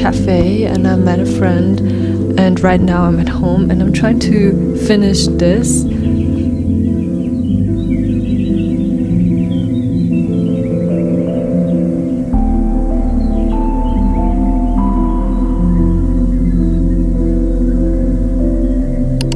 cafe and I met a friend, and right now I'm at home and I'm trying to finish this.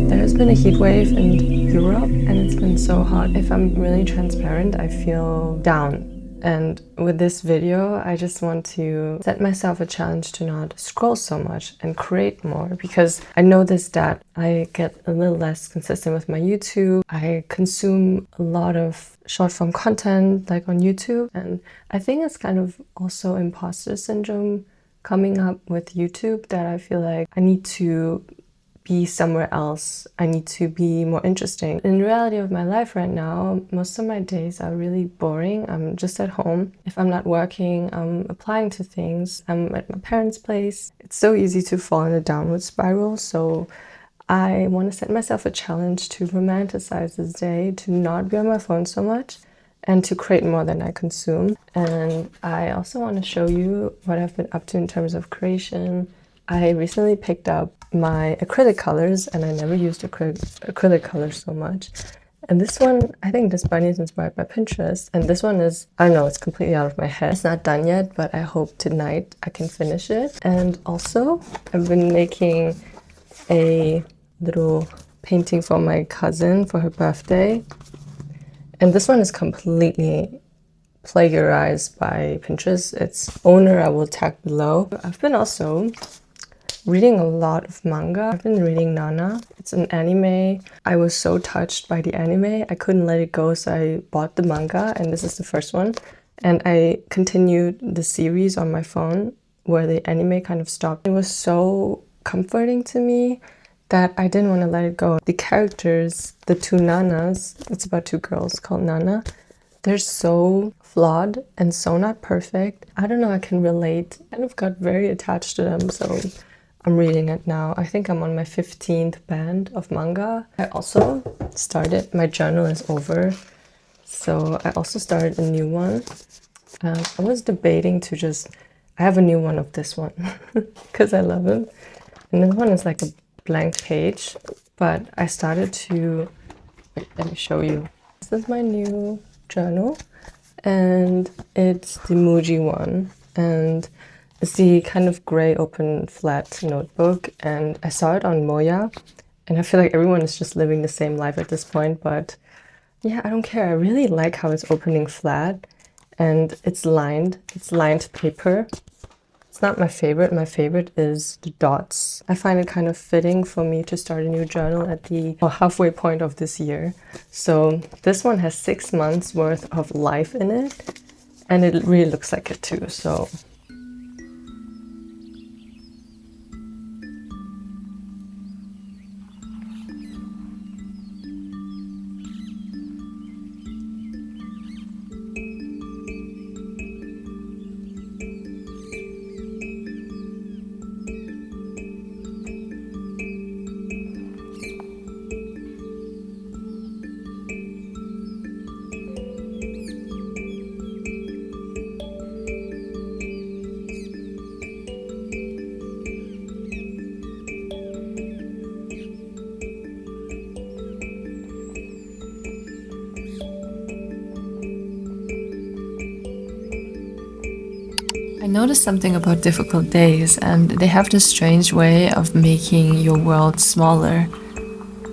There's been a heat wave in Europe and it's been so hot. If I'm really transparent, I feel down. And with this video, I just want to set myself a challenge to not scroll so much and create more, because I noticed that I get a little less consistent with my YouTube. I consume a lot of short form content like on YouTube, and I think it's kind of also imposter syndrome coming up with YouTube, that I feel like I need to be somewhere else. I need to be more interesting. In the reality of my life right now, most of my days are really boring. I'm just at home. If I'm not working, I'm applying to things. I'm at my parents' place. It's so easy to fall in a downward spiral. So I want to set myself a challenge to romanticize this day, to not be on my phone so much, and to create more than I consume. And I also want to show you what I've been up to in terms of creation. I recently picked up my acrylic colors, and I never used acrylic colors so much. And this one, I think this bunny is inspired by Pinterest, and this one is, I don't know, it's completely out of my head. It's not done yet, but I hope tonight I can finish it. And also, I've been making a little painting for my cousin for her birthday, and this one is completely plagiarized by Pinterest. Its owner I will tag below. I've been also reading a lot of manga. I've been reading Nana. It's an anime. I was so touched by the anime, I couldn't let it go, so I bought the manga, and this is the first one. And I continued the series on my phone where the anime kind of stopped. It was so comforting to me that I didn't want to let it go. The characters, the two Nanas, it's about two girls called Nana, they're so flawed and so not perfect. I don't know, I can relate. I kind of got very attached to them, so I'm reading it now. I think I'm on my 15th band of manga. I also started, my journal is over, so I also started a new one. I was debating to just, I have a new one of this one because I love him. And this one is like a blank page, but I started to, wait, let me show you. This is my new journal, and it's the Muji one, and it's the kind of gray open flat notebook, and I saw it on Moya, and I feel like everyone is just living the same life at this point, but yeah, I don't care. I really like how it's opening flat and it's lined paper. It's not my favorite. My favorite is the dots. I find it kind of fitting for me to start a new journal at the halfway point of this year. So this one has 6 months worth of life in it, and it really looks like it too. So I noticed something about difficult days, and they have this strange way of making your world smaller.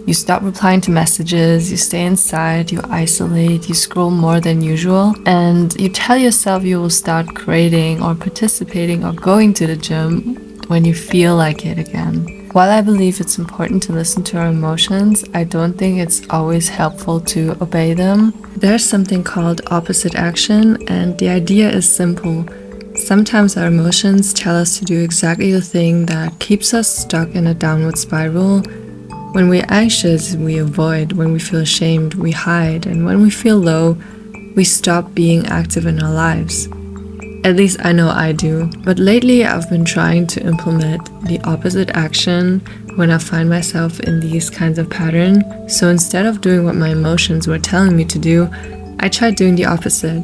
You stop replying to messages, you stay inside, you isolate, you scroll more than usual, and you tell yourself you will start creating or participating or going to the gym when you feel like it again. While I believe it's important to listen to our emotions, I don't think it's always helpful to obey them. There's something called opposite action, and the idea is simple. Sometimes our emotions tell us to do exactly the thing that keeps us stuck in a downward spiral. When we're anxious, we avoid. When we feel ashamed, we hide. And when we feel low, we stop being active in our lives. At least I know I do. But lately I've been trying to implement the opposite action when I find myself in these kinds of patterns. So instead of doing what my emotions were telling me to do, I tried doing the opposite.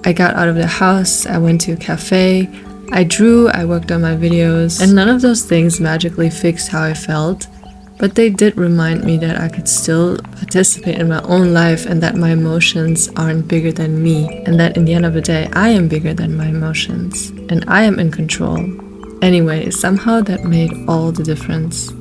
I got out of the house, I went to a cafe, I drew, I worked on my videos, and none of those things magically fixed how I felt, but they did remind me that I could still participate in my own life and that my emotions aren't bigger than me, and that in the end of the day, I am bigger than my emotions, and I am in control. Anyway, somehow that made all the difference.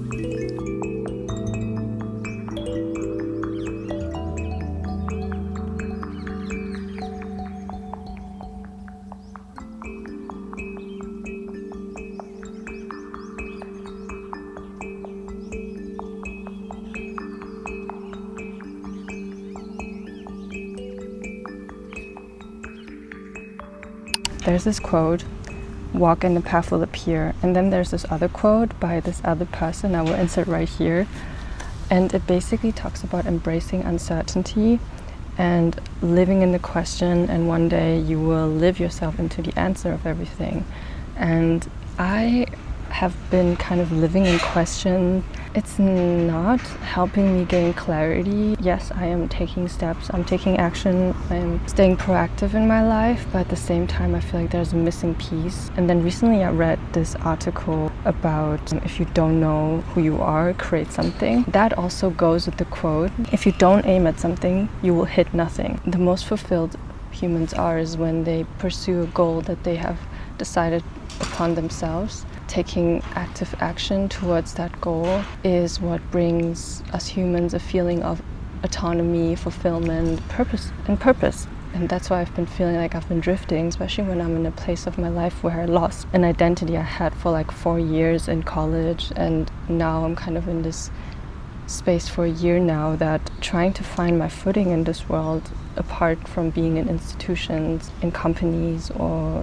There's this quote, "Walk and the path will appear." And then there's this other quote by this other person I will insert right here. And it basically talks about embracing uncertainty and living in the question, and one day you will live yourself into the answer of everything. And I have been kind of living in question. It's not helping me gain clarity. Yes, I am taking steps, I'm taking action, I'm staying proactive in my life, but at the same time I feel like there's a missing piece. And then recently I read this article about if you don't know who you are, create something. That also goes with the quote, if you don't aim at something, you will hit nothing. The most fulfilled humans are is when they pursue a goal that they have decided upon themselves. Taking active action towards that goal is what brings us humans a feeling of autonomy, fulfillment, purpose. And that's why I've been feeling like I've been drifting, especially when I'm in a place of my life where I lost an identity I had for like 4 years in college, and now I'm kind of in this space for a year now that trying to find my footing in this world apart from being in institutions, in companies, or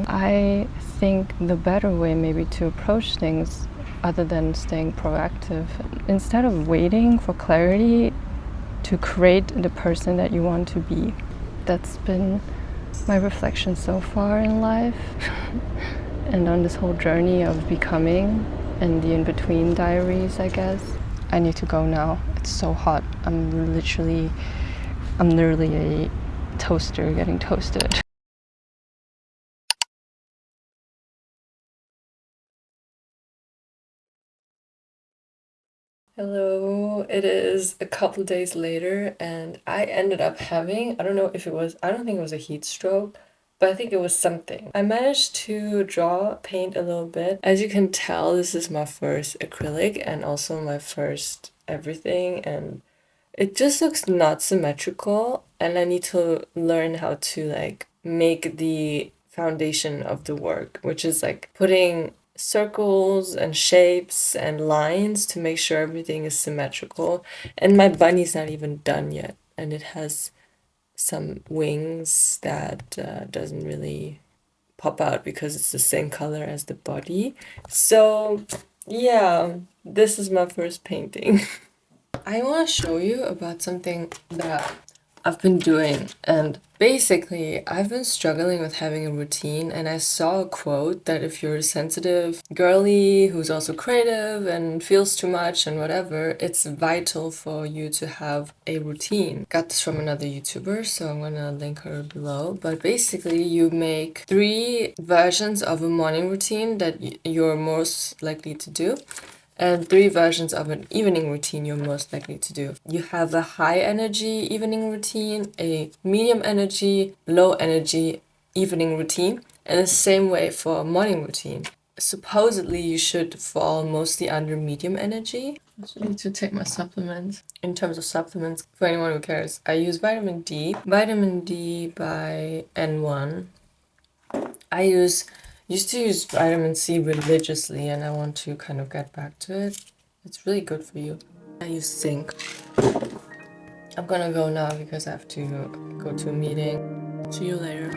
I think the better way maybe to approach things other than staying proactive, instead of waiting for clarity, to create the person that you want to be. That's been my reflection so far in life and on this whole journey of becoming and the in-between diaries, I guess. I need to go now. It's so hot. I'm literally a toaster getting toasted. Hello, it is a couple days later and I ended up having, I don't think it was a heat stroke, but I think it was something. I managed to draw, paint a little bit. As you can tell, this is my first acrylic and also my first everything, and it just looks not symmetrical, and I need to learn how to like make the foundation of the work, which is like putting circles and shapes and lines to make sure everything is symmetrical. And my bunny's not even done yet, and it has some wings that doesn't really pop out because it's the same color as the body. So yeah, this is my first painting. I want to show you about something that I've been doing, and basically I've been struggling with having a routine, and I saw a quote that if you're a sensitive girly who's also creative and feels too much and whatever, it's vital for you to have a routine. Got this from another YouTuber, so I'm gonna link her below. But basically you make 3 versions of a morning routine that you're most likely to do, and 3 versions of an evening routine you're most likely to do. You have a high energy evening routine, a medium energy, low energy evening routine, and the same way for a morning routine. Supposedly you should fall mostly under medium energy. I also need to take my supplements. In terms of supplements, for anyone who cares, I use vitamin D. Vitamin D by N1. I used to use vitamin C religiously, and I want to kind of get back to it. It's really good for you. I use zinc. I'm gonna go now because I have to go to a meeting. See you later.